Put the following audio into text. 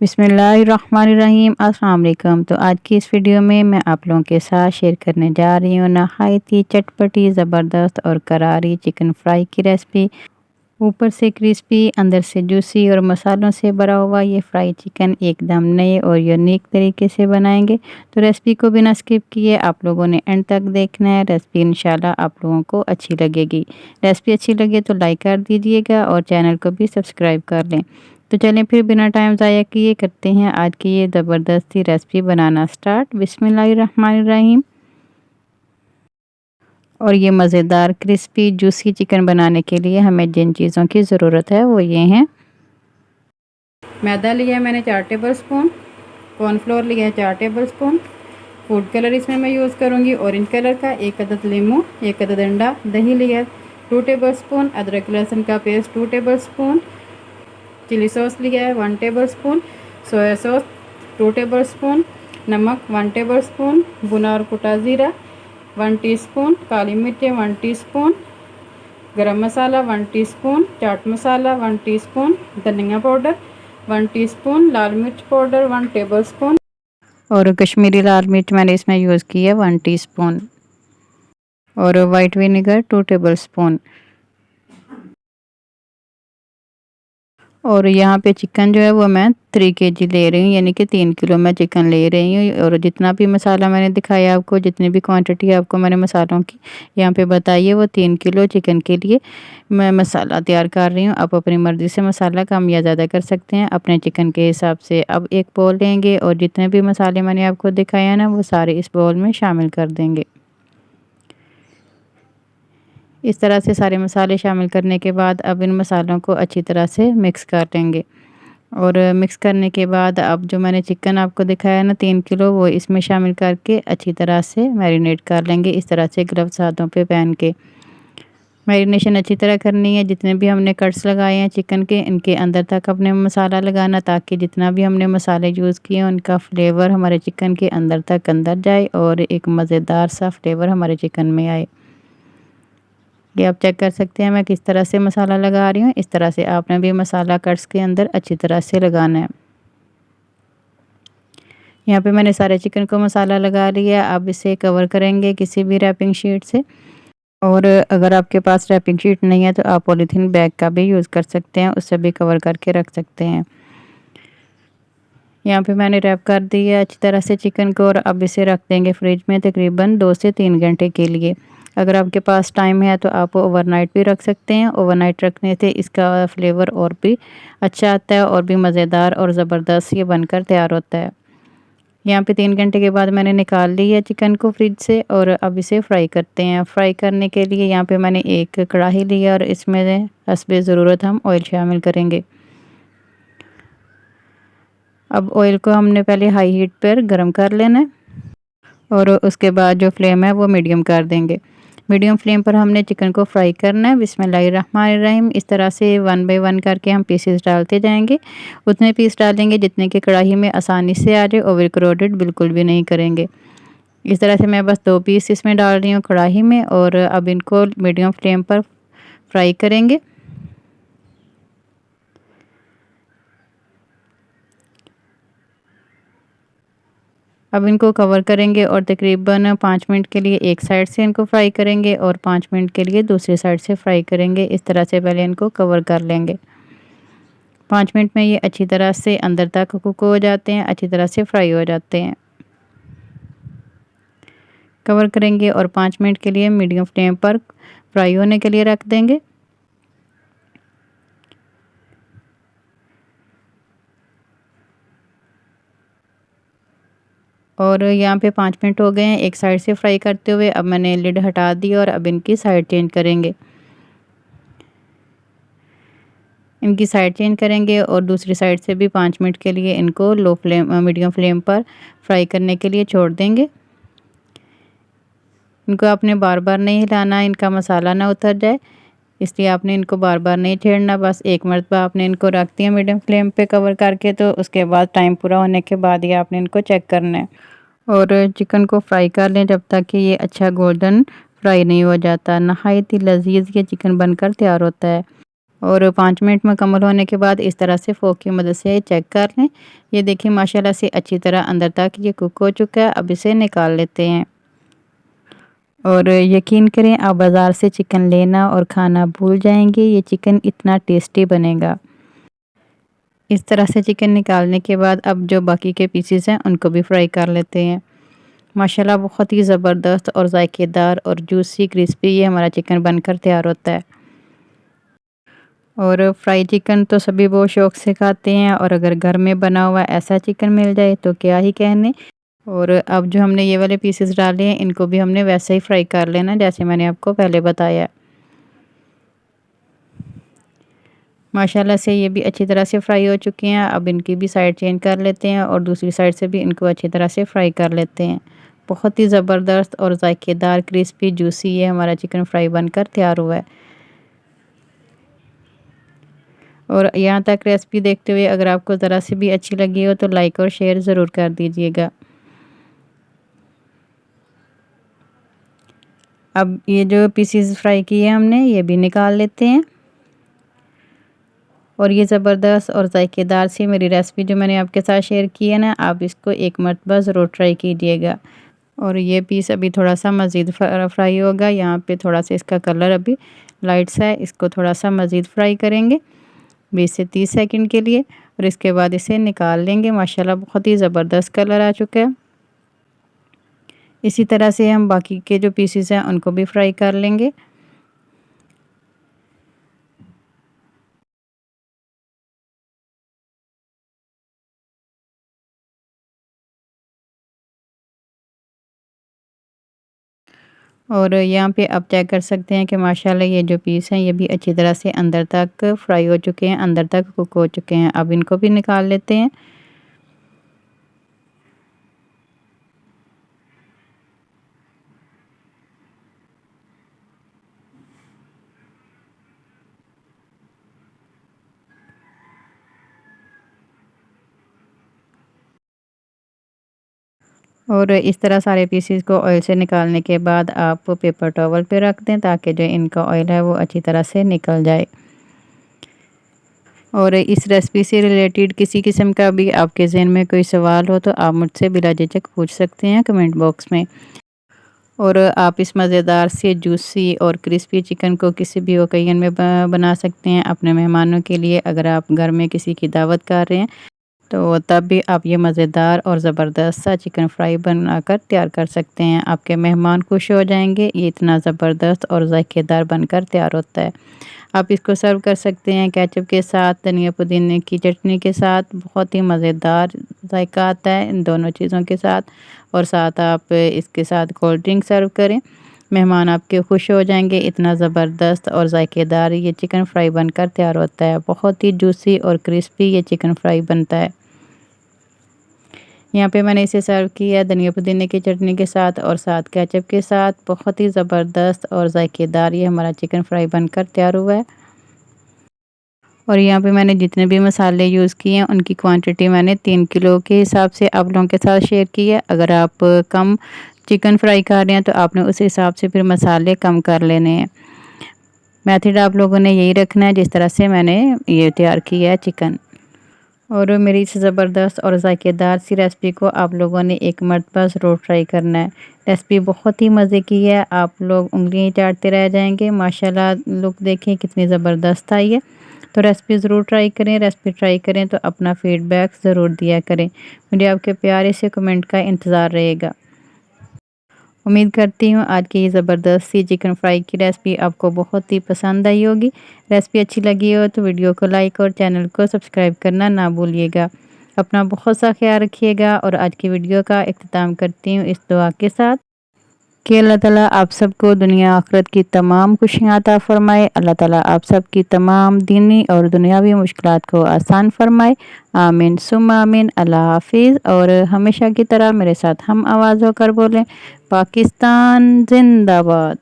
बिस्मिल्लाहिर्रहमानिर्रहीम। अस्सलाम वालेकुम। तो आज की इस वीडियो में मैं आप लोगों के साथ शेयर करने जा रही हूँ नहायत ही चटपटी ज़बरदस्त और करारी चिकन फ्राई की रेसिपी। ऊपर से क्रिस्पी, अंदर से जूसी और मसालों से भरा हुआ ये फ्राई चिकन एकदम नए और यूनिक तरीके से बनाएंगे। तो रेसिपी को बिना स्किप किए आप लोगों ने एंड तक देखना है। रेसिपी इंशाल्लाह आप लोगों को अच्छी लगेगी। रेसिपी अच्छी लगे तो लाइक कर दीजिएगा और चैनल को भी सब्सक्राइब कर लें। तो चलें फिर बिना टाइम ज़ाया किए करते हैं आज की ये ज़बरदस्ती रेसिपी बनाना स्टार्ट। बिस्मिल्लाहिर्रहमानिर्रहीम। और ये मज़ेदार क्रिस्पी जूसी चिकन बनाने के लिए हमें जिन चीज़ों की ज़रूरत है वो ये हैं। मैदा लिया है मैंने 4 टेबल स्पून, कॉर्नफ्लोर लिया है 4 टेबल स्पून, फूड कलर इसमें मैं यूज़ करूँगी ऑरेंज कलर का, 1 अदद लीमू, 1 अदद अंडा, दही लिया 2 टेबल स्पून, अदरक लहसुन का paste 2 table spoon, chilli sauce लिया है 1 table spoon, soya sauce 2 table spoon, नमक 1 टेबल स्पून, भुना और कुटा ज़ीरा 1 टीस्पून, काली मिर्चें 1 टीस्पून, गरम मसाला 1 टीस्पून, चाट मसाला 1 टीस्पून, धनिया पाउडर 1 टीस्पून, लाल मिर्च पाउडर 1 टेबल स्पून और कश्मीरी लाल मिर्च मैंने इसमें यूज़ की है 1 टीस्पून और वाइट विनेगर 2 टेबल स्पून। और यहाँ पे चिकन जो है वो मैं 3 केजी ले रही हूँ, यानी कि 3 किलो मैं चिकन ले रही हूँ। और जितना भी मसाला मैंने दिखाया आपको, जितनी भी क्वांटिटी आपको मैंने मसालों की यहाँ पे बताई है, वो 3 किलो चिकन के लिए मैं मसाला तैयार कर रही हूँ। आप अपनी मर्ज़ी से मसाला कम या ज़्यादा कर सकते हैं अपने चिकन के हिसाब से। अब एक बोल लेंगे और जितने भी मसाले मैंने आपको दिखाए हैं ना, वो सारे इस बोल में शामिल कर देंगे। इस तरह से सारे मसाले शामिल करने के बाद अब इन मसालों को अच्छी तरह से मिक्स कर लेंगे। और मिक्स करने के बाद अब जो मैंने चिकन आपको दिखाया ना 3 किलो, वो इसमें शामिल करके अच्छी तरह से मैरिनेट कर लेंगे। इस तरह से ग्लव्स हाथों पे पहन के मैरिनेशन अच्छी तरह करनी है। जितने भी हमने कट्स लगाए हैं चिकन के, इनके अंदर तक अपने मसाला लगाना, ताकि जितना भी हमने मसाले यूज़ किए उनका फ्लेवर हमारे चिकन के अंदर तक अंदर जाए और एक मज़ेदार सा फ्लेवर हमारे चिकन में आए। ये आप चेक कर सकते हैं मैं किस तरह से मसाला लगा रही हूँ। इस तरह से आपने भी मसाला कट्स के अंदर अच्छी तरह से लगाना है। यहाँ पे मैंने सारे चिकन को मसाला लगा लिया। अब इसे कवर करेंगे किसी भी रैपिंग शीट से। और अगर आपके पास रैपिंग शीट नहीं है तो आप पॉलीथीन बैग का भी यूज़ कर सकते हैं, उससे भी कवर करके रख सकते हैं। यहाँ पे मैंने रैप कर दिया अच्छी तरह से चिकन को और अब इसे रख देंगे फ्रिज में तकरीबन 2 से 3 घंटे के लिए। अगर आपके पास टाइम है तो आप ओवरनाइट भी रख सकते हैं। ओवरनाइट रखने से इसका फ्लेवर और भी अच्छा आता है और भी मज़ेदार और ज़बरदस्त ये बनकर तैयार होता है। यहाँ पे 3 घंटे के बाद मैंने निकाल ली है चिकन को फ्रिज से और अब इसे फ्राई करते हैं। फ्राई करने के लिए यहाँ पे मैंने एक कढ़ाई लिया और इसमें हस्बे ज़रूरत हम ऑयल शामिल करेंगे। अब ऑयल को हमने पहले हाई हीट पर गर्म कर लेना है और उसके बाद जो फ्लेम है वो मीडियम कर देंगे। मीडियम फ्लेम पर हमने चिकन को फ्राई करना है। बिस्मिल्लाहिर्रहमानिर्रहीम। इस तरह से 1 बाय 1 करके हम पीसेस डालते जाएंगे। उतने पीस डालेंगे जितने की कढ़ाई में आसानी से आ जाए, ओवर क्राउडेड बिल्कुल भी नहीं करेंगे। इस तरह से मैं बस 2 पीस इसमें डाल रही हूँ कढ़ाई में और अब इनको मीडियम फ्लेम पर फ्राई करेंगे। अब इनको कवर करेंगे और तकरीबन 5 मिनट के लिए एक साइड से इनको फ्राई करेंगे और 5 मिनट के लिए दूसरी साइड से फ्राई करेंगे। इस तरह से पहले इनको कवर कर लेंगे। 5 मिनट में ये अच्छी तरह से अंदर तक कुक हो जाते हैं, अच्छी तरह से फ्राई हो जाते हैं। कवर करेंगे और 5 मिनट के लिए मीडियम फ्लेम पर फ्राई होने के लिए रख देंगे। और यहाँ पे 5 मिनट हो गए हैं एक साइड से फ्राई करते हुए। अब मैंने लिड हटा दी और अब इनकी साइड चेंज करेंगे। इनकी साइड चेंज करेंगे और दूसरी साइड से भी 5 मिनट के लिए इनको लो फ्लेम मीडियम फ्लेम पर फ्राई करने के लिए छोड़ देंगे। इनको आपने बार बार नहीं हिलाना, इनका मसाला ना उतर जाए, इसलिए आपने इनको बार बार नहीं छेड़ना। बस एक मरतबा आपने इनको रख दिया मीडियम फ्लेम पे कवर करके, तो उसके बाद टाइम पूरा होने के बाद ही आपने इनको चेक करना है। और चिकन को फ्राई कर लें जब तक कि ये अच्छा गोल्डन फ्राई नहीं हो जाता। नहायत ही लजीज ये चिकन बनकर तैयार होता है। और 5 मिनट मुकम्मल होने के बाद इस तरह से फ़ोर्क की मदद से चेक कर लें। ये देखिए माशाल्लाह से अच्छी तरह अंदर तक ये कुक हो चुका है। अब इसे निकाल लेते हैं। और यकीन करें आप बाज़ार से चिकन लेना और खाना भूल जाएंगे, ये चिकन इतना टेस्टी बनेगा। इस तरह से चिकन निकालने के बाद अब जो बाकी के पीसेस हैं उनको भी फ्राई कर लेते हैं। माशाल्लाह बहुत ही ज़बरदस्त और जायकेदार और जूसी क्रिस्पी ये हमारा चिकन बनकर तैयार होता है। और फ्राई चिकन तो सभी बहुत शौक़ से खाते हैं, और अगर घर में बना हुआ ऐसा चिकन मिल जाए तो क्या ही कहने। और अब जो हमने ये वाले पीसेस डाले हैं इनको भी हमने वैसे ही फ्राई कर लेना जैसे मैंने आपको पहले बताया। माशाल्लाह से ये भी अच्छी तरह से फ्राई हो चुके हैं। अब इनकी भी साइड चेंज कर लेते हैं और दूसरी साइड से भी इनको अच्छी तरह से फ्राई कर लेते हैं। बहुत ही ज़बरदस्त और जायकेदार क्रिस्पी जूसी ये हमारा चिकन फ्राई बनकर तैयार हुआ है। और यहाँ तक रेसिपी देखते हुए अगर आपको ज़रा सी भी अच्छी लगी हो तो लाइक और शेयर ज़रूर कर दीजिएगा। अब ये जो पीसेस फ्राई किए हमने ये भी निकाल लेते हैं। और ये ज़बरदस्त और जायकेदार सी मेरी रेसिपी जो मैंने आपके साथ शेयर की है ना, आप इसको एक मरतबा ज़रूर ट्राई कीजिएगा। और ये पीस अभी थोड़ा सा मज़ीद फ्राई होगा। यहाँ पे थोड़ा सा इसका कलर अभी लाइट सा है, इसको थोड़ा सा मज़ीद फ्राई करेंगे 20 से 30 सेकंड के लिए, और इसके बाद इसे निकाल लेंगे। माशाल्लाह बहुत ही ज़बरदस्त कलर आ चुका है। इसी तरह से हम बाकी के जो पीसेस हैं उनको भी फ्राई कर लेंगे। और यहाँ पे आप चेक कर सकते हैं कि माशाल्लाह ये जो पीस हैं ये भी अच्छी तरह से अंदर तक फ्राई हो चुके हैं, अंदर तक कुक हो चुके हैं। अब इनको भी निकाल लेते हैं। और इस तरह सारे पीसेस को ऑयल से निकालने के बाद आप पेपर टॉवल पे रख दें ताकि जो इनका ऑयल है वो अच्छी तरह से निकल जाए। और इस रेसिपी से रिलेटेड किसी किस्म का भी आपके ज़हन में कोई सवाल हो तो आप मुझसे बिला झिझक पूछ सकते हैं कमेंट बॉक्स में। और आप इस मज़ेदार से जूसी और क्रिस्पी चिकन को किसी भी ओकेजन में बना सकते हैं अपने मेहमानों के लिए। अगर आप घर में किसी की दावत कर रहे हैं तो तब भी आप ये मज़ेदार और ज़बरदस्त सा चिकन फ्राई बनाकर तैयार कर सकते हैं। आपके मेहमान खुश हो जाएंगे, ये इतना ज़बरदस्त और जायकेदार बनकर तैयार होता है। आप इसको सर्व कर सकते हैं केचप के साथ, धनिया पुदीने की चटनी के साथ। बहुत ही मज़ेदार जायका आता है इन दोनों चीज़ों के साथ। और साथ आप इसके साथ कोल्ड ड्रिंक सर्व करें, मेहमान आपके खुश हो जाएंगे। इतना ज़बरदस्त और जायकेदार ये चिकन फ्राई बनकर तैयार होता है। बहुत ही जूसी और क्रिस्पी ये चिकन फ्राई बनता है। यहाँ पे मैंने इसे सर्व किया धनिया पुदीने की चटनी के साथ और साथ केचप के साथ। बहुत ही ज़बरदस्त और जायकेदार ये हमारा चिकन फ्राई बनकर तैयार हुआ है। और यहाँ पे मैंने जितने भी मसाले यूज़ किए हैं उनकी क्वांटिटी मैंने 3 किलो के हिसाब से आप लोगों के साथ शेयर की है। अगर आप कम चिकन फ्राई कर रहे हैं तो आपने उस हिसाब से फिर मसाले कम कर लेने हैं। मेथड आप लोगों ने यही रखना है जिस तरह से मैंने ये तैयार किया है चिकन। और मेरी इस ज़बरदस्त और जायकेदार सी रेसिपी को आप लोगों ने एक मरतबा ज़रूर ट्राई करना है। रेसिपी बहुत ही मज़े की है, आप लोग उंगलियां चाटते रह जाएंगे। माशाल्लाह लुक देखें कितनी ज़बरदस्त आई है। तो रेसिपी ज़रूर ट्राई करें। रेसिपी ट्राई करें तो अपना फ़ीडबैक ज़रूर दिया करें। मुझे आपके प्यारे से कमेंट का इंतज़ार रहेगा। उम्मीद करती हूँ आज की ये ज़बरदस्त सी चिकन फ्राई की रेसिपी आपको बहुत ही पसंद आई होगी। रेसिपी अच्छी लगी हो तो वीडियो को लाइक और चैनल को सब्सक्राइब करना ना भूलिएगा। अपना बहुत सा ख्याल रखिएगा और आज की वीडियो का इख्तिताम करती हूँ इस दुआ के साथ कि अल्लाह ताला आप सबको दुनिया आखिरत की तमाम खुशियाँ अता फ़रमाए। अल्लाह ताला आप सबकी तमाम दीनी और दुनियावी मुश्किलात को आसान फ़रमाए। आमीन सुम्मा आमीन। अल्लाह हाफ़िज़। और हमेशा की तरह मेरे साथ हम आवाज़ होकर बोलें, पाकिस्तान ज़िंदाबाद।